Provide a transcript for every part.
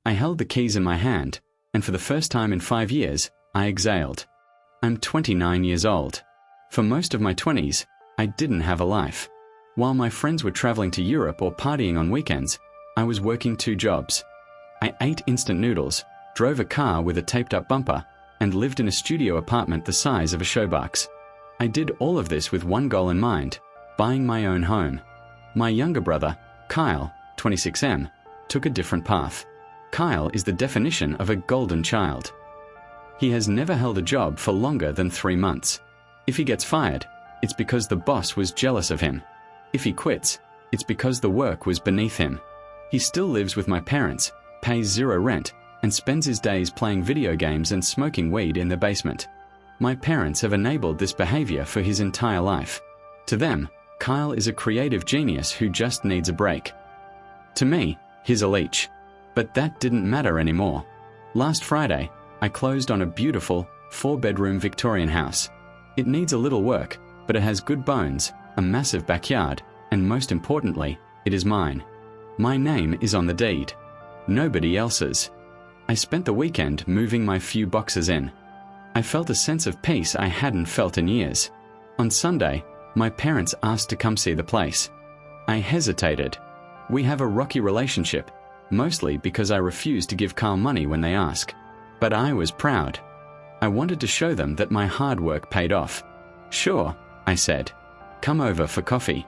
I held the keys in my hand, and for the first time in 5 years, I exhaled. I'm 29 years old. For most of my 20s, I didn't have a life. While my friends were traveling to Europe or partying on weekends, I was working 2 jobs. I ate instant noodles, drove a car with a taped-up bumper, and lived in a studio apartment the size of a showbox. I did all of this with one goal in mind: buying my own home. My younger brother, Kyle, 26M, took a different path. Kyle is the definition of a golden child. He has never held a job for longer than 3 months. If he gets fired, it's because the boss was jealous of him. If he quits, it's because the work was beneath him. He still lives with my parents, pays 0 rent, and spends his days playing video games and smoking weed in the basement. My parents have enabled this behavior for his entire life. To them, Kyle is a creative genius who just needs a break. To me, he's a leech. But that didn't matter anymore. Last Friday, I closed on a beautiful, 4-bedroom Victorian house. It needs a little work, but it has good bones, a massive backyard, and most importantly, it is mine. My name is on the deed. Nobody else's. I spent the weekend moving my few boxes in. I felt a sense of peace I hadn't felt in years. On Sunday, my parents asked to come see the place. I hesitated. We have a rocky relationship, mostly because I refuse to give Kyle money when they ask. But I was proud. I wanted to show them that my hard work paid off. Sure, I said. Come over for coffee.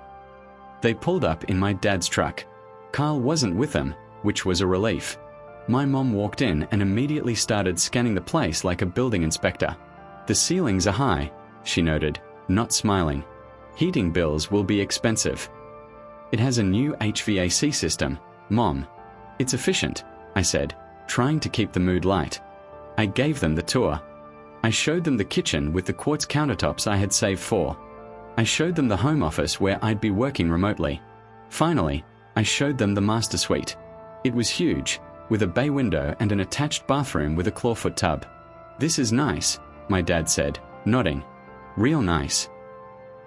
They pulled up in my dad's truck. Kyle wasn't with them, which was a relief. My mom walked in and immediately started scanning the place like a building inspector. The ceilings are high, she noted, not smiling. Heating bills will be expensive. It has a new HVAC system, Mom. It's efficient, I said, trying to keep the mood light. I gave them the tour. I showed them the kitchen with the quartz countertops I had saved for. I showed them the home office where I'd be working remotely. Finally, I showed them the master suite. It was huge, with a bay window and an attached bathroom with a clawfoot tub. This is nice, my dad said, nodding. Real nice.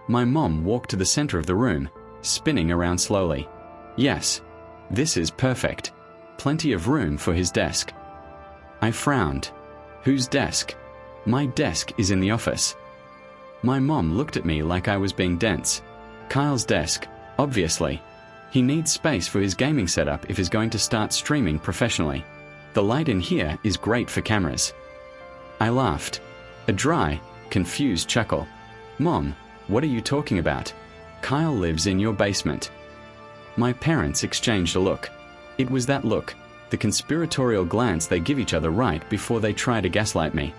My mom walked to the center of the room, spinning around slowly. Yes, this is perfect. Plenty of room for his desk. I frowned. Whose desk? My desk is in the office. My mom looked at me like I was being dense. Kyle's desk, obviously. He needs space for his gaming setup if he's going to start streaming professionally. The light in here is great for cameras. I laughed. A dry, confused chuckle. Mom, what are you talking about? Kyle lives in your basement. My parents exchanged a look. It was that look, the conspiratorial glance they give each other right before they try to gaslight me.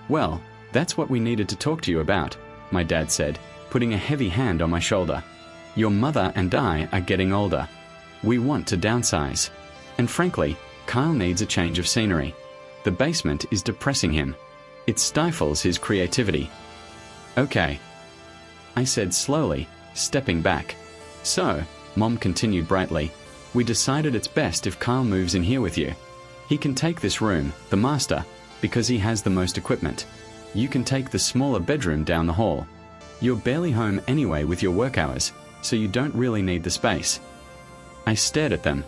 Well, that's what we needed to talk to you about, my dad said, putting a heavy hand on my shoulder. Your mother and I are getting older. We want to downsize. And frankly, Kyle needs a change of scenery. The basement is depressing him. It stifles his creativity. Okay, I said slowly, stepping back. So, Mom continued brightly, we decided it's best if Kyle moves in here with you. He can take this room, the master, because he has the most equipment. You can take the smaller bedroom down the hall. You're barely home anyway with your work hours, so you don't really need the space. I stared at them.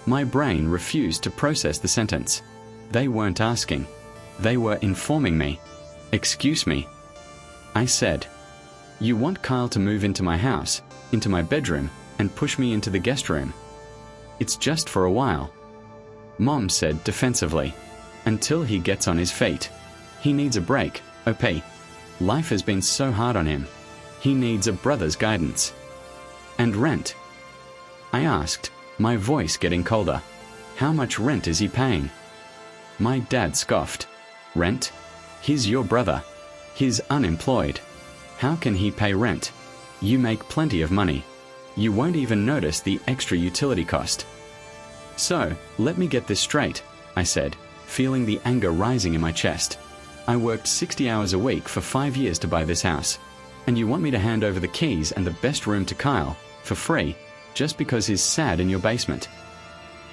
My brain refused to process the sentence. They weren't asking. They were informing me. Excuse me. I said, you want Kyle to move into my house, into my bedroom, and push me into the guest room. It's just for a while. Mom said defensively, until he gets on his feet. He needs a break, OP. Life has been so hard on him. He needs a brother's guidance. And rent? I asked, my voice getting colder. How much rent is he paying? My dad scoffed. Rent? He's your brother. He's unemployed. How can he pay rent? You make plenty of money. You won't even notice the extra utility cost. So, let me get this straight, I said, feeling the anger rising in my chest. I worked 60 hours a week for 5 years to buy this house. And you want me to hand over the keys and the best room to Kyle, for free, just because he's sad in your basement?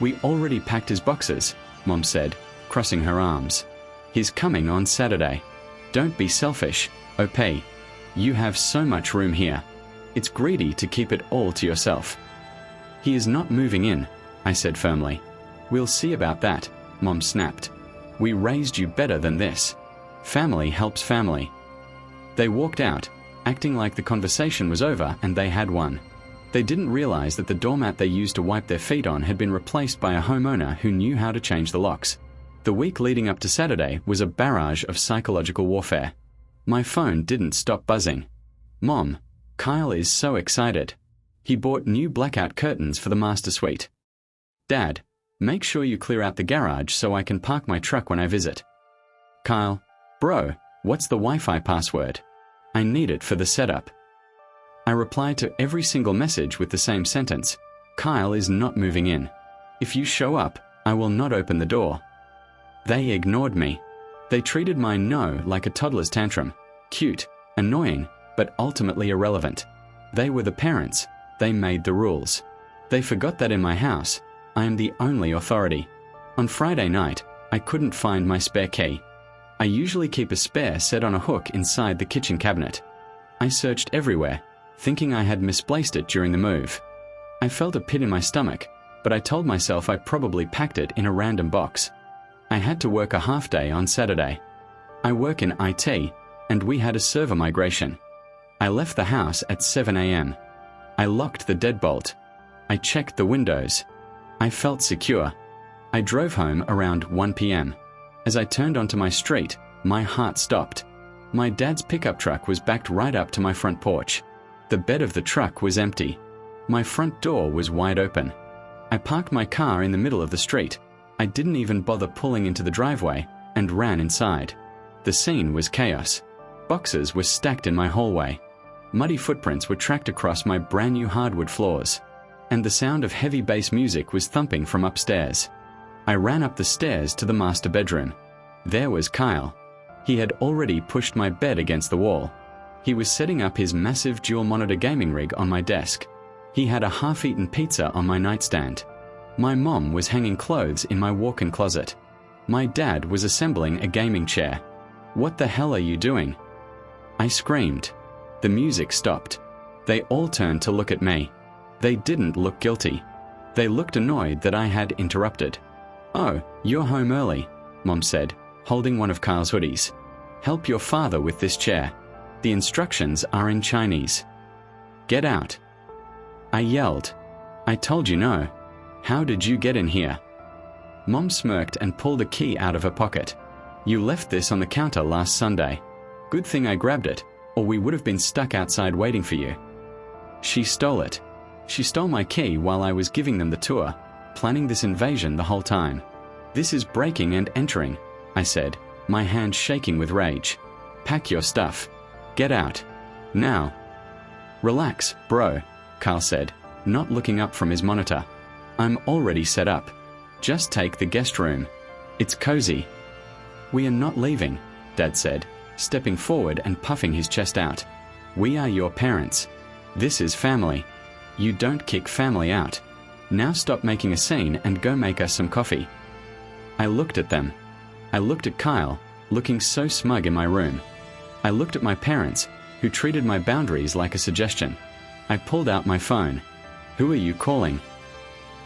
We already packed his boxes, Mom said, crossing her arms. He's coming on Saturday. Don't be selfish, OP. You have so much room here. It's greedy to keep it all to yourself. He is not moving in, I said firmly. We'll see about that, Mom snapped. We raised you better than this. Family helps family. They walked out, acting like the conversation was over and they had won. They didn't realize that the doormat they used to wipe their feet on had been replaced by a homeowner who knew how to change the locks. The week leading up to Saturday was a barrage of psychological warfare. My phone didn't stop buzzing. Mom, Kyle is so excited. He bought new blackout curtains for the master suite. Dad, make sure you clear out the garage so I can park my truck when I visit. Kyle, bro, what's the Wi-Fi password? I need it for the setup. I replied to every single message with the same sentence. Kyle is not moving in. If you show up, I will not open the door. They ignored me. They treated my no like a toddler's tantrum. Cute, annoying, but ultimately irrelevant. They were the parents. They made the rules. They forgot that in my house, I am the only authority. On Friday night, I couldn't find my spare key. I usually keep a spare set on a hook inside the kitchen cabinet. I searched everywhere, thinking I had misplaced it during the move. I felt a pit in my stomach, but I told myself I probably packed it in a random box. I had to work a half day on Saturday. I work in IT, and we had a server migration. I left the house at 7 a.m. I locked the deadbolt. I checked the windows. I felt secure. I drove home around 1 p.m. As I turned onto my street, my heart stopped. My dad's pickup truck was backed right up to my front porch. The bed of the truck was empty. My front door was wide open. I parked my car in the middle of the street. I didn't even bother pulling into the driveway and ran inside. The scene was chaos. Boxes were stacked in my hallway. Muddy footprints were tracked across my brand new hardwood floors. And the sound of heavy bass music was thumping from upstairs. I ran up the stairs to the master bedroom. There was Kyle. He had already pushed my bed against the wall. He was setting up his massive dual-monitor gaming rig on my desk. He had a half-eaten pizza on my nightstand. My mom was hanging clothes in my walk-in closet. My dad was assembling a gaming chair. What the hell are you doing? I screamed. The music stopped. They all turned to look at me. They didn't look guilty. They looked annoyed that I had interrupted. Oh, you're home early, Mom said, holding one of Kyle's hoodies. Help your father with this chair. The instructions are in Chinese. Get out. I yelled. I told you no. How did you get in here? Mom smirked and pulled a key out of her pocket. You left this on the counter last Sunday. Good thing I grabbed it, or we would have been stuck outside waiting for you. She stole it. She stole my key while I was giving them the tour, planning this invasion the whole time. This is breaking and entering, I said, my hand shaking with rage. Pack your stuff. Get out. Now. Relax, bro, Kyle said, not looking up from his monitor. I'm already set up. Just take the guest room. It's cozy. We are not leaving, Dad said, stepping forward and puffing his chest out. We are your parents. This is family. You don't kick family out. Now stop making a scene and go make us some coffee. I looked at them. I looked at Kyle, looking so smug in my room. I looked at my parents, who treated my boundaries like a suggestion. I pulled out my phone. Who are you calling?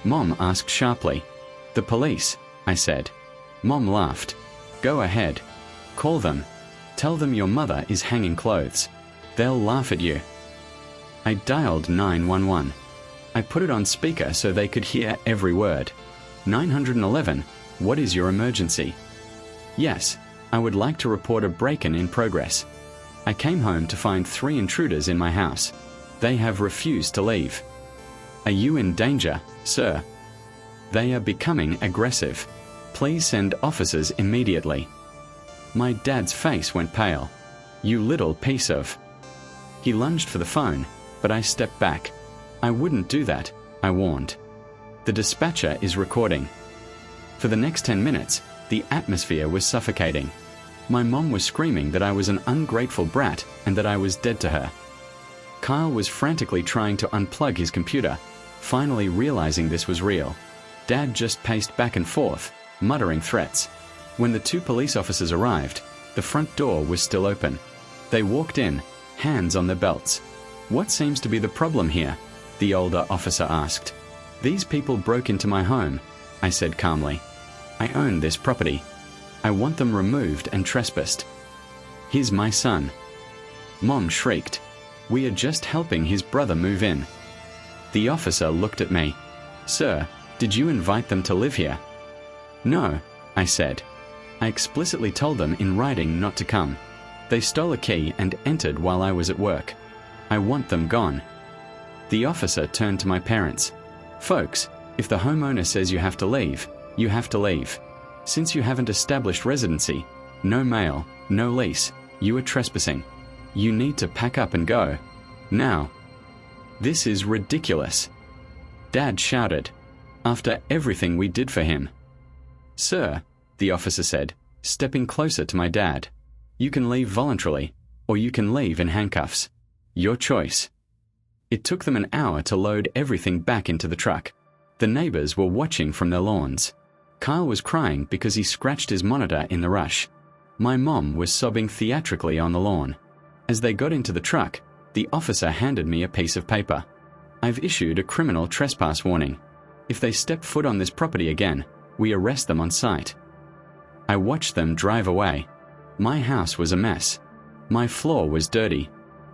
Mom asked sharply. The police, I said. Mom laughed. Go ahead. Call them. Tell them your mother is hanging clothes. They'll laugh at you. I dialed 911. I put it on speaker so they could hear every word. 911, what is your emergency? Yes, I would like to report a break-in in progress. I came home to find 3 intruders in my house. They have refused to leave. Are you in danger, sir? They are becoming aggressive. Please send officers immediately. My dad's face went pale. You little piece of... He lunged for the phone, but I stepped back. I wouldn't do that, I warned. The dispatcher is recording. For the next 10 minutes, the atmosphere was suffocating. My mom was screaming that I was an ungrateful brat and that I was dead to her. Kyle was frantically trying to unplug his computer, finally realizing this was real. Dad just paced back and forth, muttering threats. When the 2 police officers arrived, the front door was still open. They walked in, hands on their belts. What seems to be the problem here? The older officer asked. These people broke into my home, I said calmly. I own this property. I want them removed and trespassed. He's my son." Mom shrieked. "We are just helping his brother move in." The officer looked at me. "Sir, did you invite them to live here?" "No," I said. "I explicitly told them in writing not to come. They stole a key and entered while I was at work. I want them gone." The officer turned to my parents. "Folks, if the homeowner says you have to leave, you have to leave. Since you haven't established residency, no mail, no lease, you are trespassing. You need to pack up and go. Now." "This is ridiculous," Dad shouted, "after everything we did for him." "Sir," the officer said, stepping closer to my dad, "you can leave voluntarily, or you can leave in handcuffs. Your choice." It took them an hour to load everything back into the truck. The neighbors were watching from their lawns. Kyle was crying because he scratched his monitor in the rush. My mom was sobbing theatrically on the lawn. As they got into the truck, the officer handed me a piece of paper. "I've issued a criminal trespass warning. If they step foot on this property again, we arrest them on sight." I watched them drive away. My house was a mess. My floor was dirty.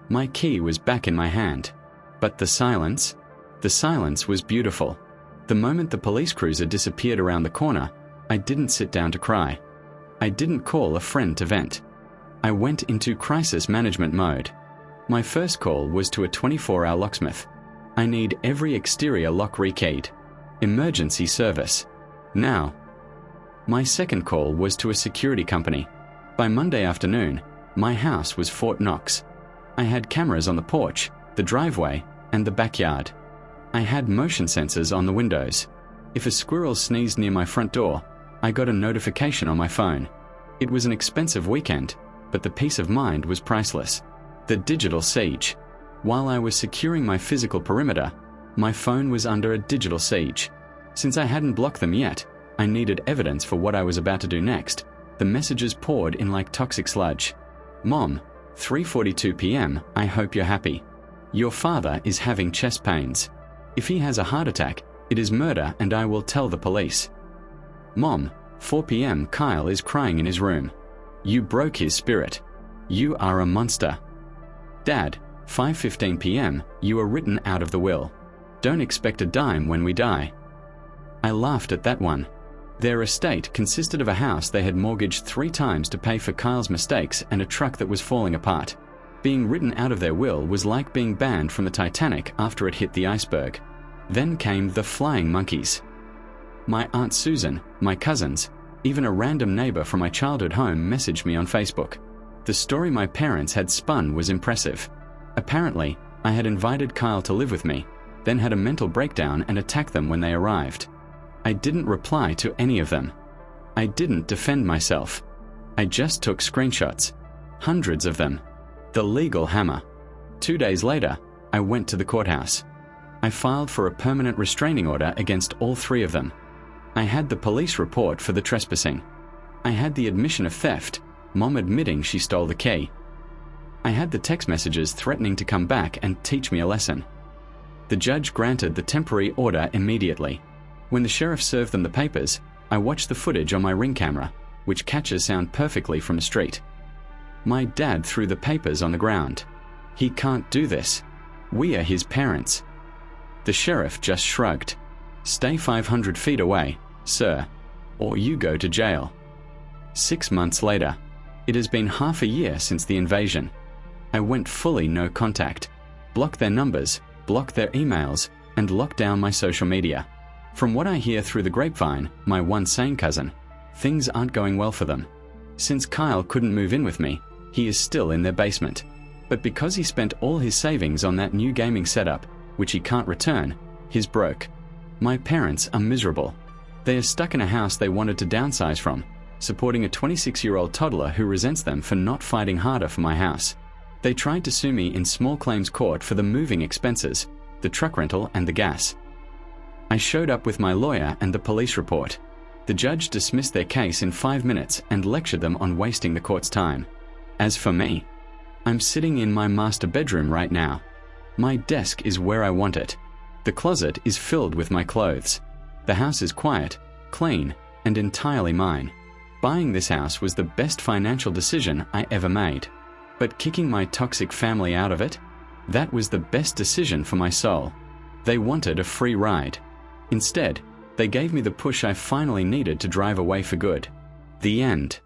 My key was back in my hand. But the silence was beautiful. The moment the police cruiser disappeared around the corner, I didn't sit down to cry. I didn't call a friend to vent. I went into crisis management mode. My first call was to a 24-hour locksmith. "I need every exterior lock rekeyed. Emergency service. Now." My second call was to a security company. By Monday afternoon, my house was Fort Knox. I had cameras on the porch, the driveway, and the backyard. I had motion sensors on the windows. If a squirrel sneezed near my front door, I got a notification on my phone. It was an expensive weekend, but the peace of mind was priceless. The digital siege. While I was securing my physical perimeter, my phone was under a digital siege. Since I hadn't blocked them yet, I needed evidence for what I was about to do next. The messages poured in like toxic sludge. "Mom, 3:42 p.m. I hope you're happy. Your father is having chest pains. If he has a heart attack, it is murder and I will tell the police. Mom, 4 p.m. Kyle is crying in his room. You broke his spirit. You are a monster. Dad, 5:15 p.m. You are written out of the will. Don't expect a dime when we die." I laughed at that one. Their estate consisted of a house they had mortgaged 3 times to pay for Kyle's mistakes and a truck that was falling apart. Being written out of their will was like being banned from the Titanic after it hit the iceberg. Then came the flying monkeys. My Aunt Susan, my cousins, even a random neighbor from my childhood home messaged me on Facebook. The story my parents had spun was impressive. Apparently, I had invited Kyle to live with me, then had a mental breakdown and attacked them when they arrived. I didn't reply to any of them. I didn't defend myself. I just took screenshots. Hundreds of them. The legal hammer. 2 days later, I went to the courthouse. I filed for a permanent restraining order against all 3 of them. I had the police report for the trespassing. I had the admission of theft, Mom admitting she stole the key. I had the text messages threatening to come back and teach me a lesson. The judge granted the temporary order immediately. When the sheriff served them the papers, I watched the footage on my Ring camera, which catches sound perfectly from the street. My dad threw the papers on the ground. He can't do this. We are his parents. The sheriff just shrugged. Stay 500 feet away, sir, or you go to jail. 6 months later. It has been half a year since the invasion. I went fully no contact, blocked their numbers, blocked their emails, and locked down my social media. From what I hear through the grapevine, my one sane cousin, things aren't going well for them. Since Kyle couldn't move in with me, he is still in their basement. But because he spent all his savings on that new gaming setup, which he can't return, he's broke. My parents are miserable. They are stuck in a house they wanted to downsize from, supporting a 26-year-old toddler who resents them for not fighting harder for my house. They tried to sue me in small claims court for the moving expenses, the truck rental, and the gas. I showed up with my lawyer and the police report. The judge dismissed their case in 5 minutes and lectured them on wasting the court's time. As for me, I'm sitting in my master bedroom right now. My desk is where I want it. The closet is filled with my clothes. The house is quiet, clean, and entirely mine. Buying this house was the best financial decision I ever made. But kicking my toxic family out of it? That was the best decision for my soul. They wanted a free ride. Instead, they gave me the push I finally needed to drive away for good. The end.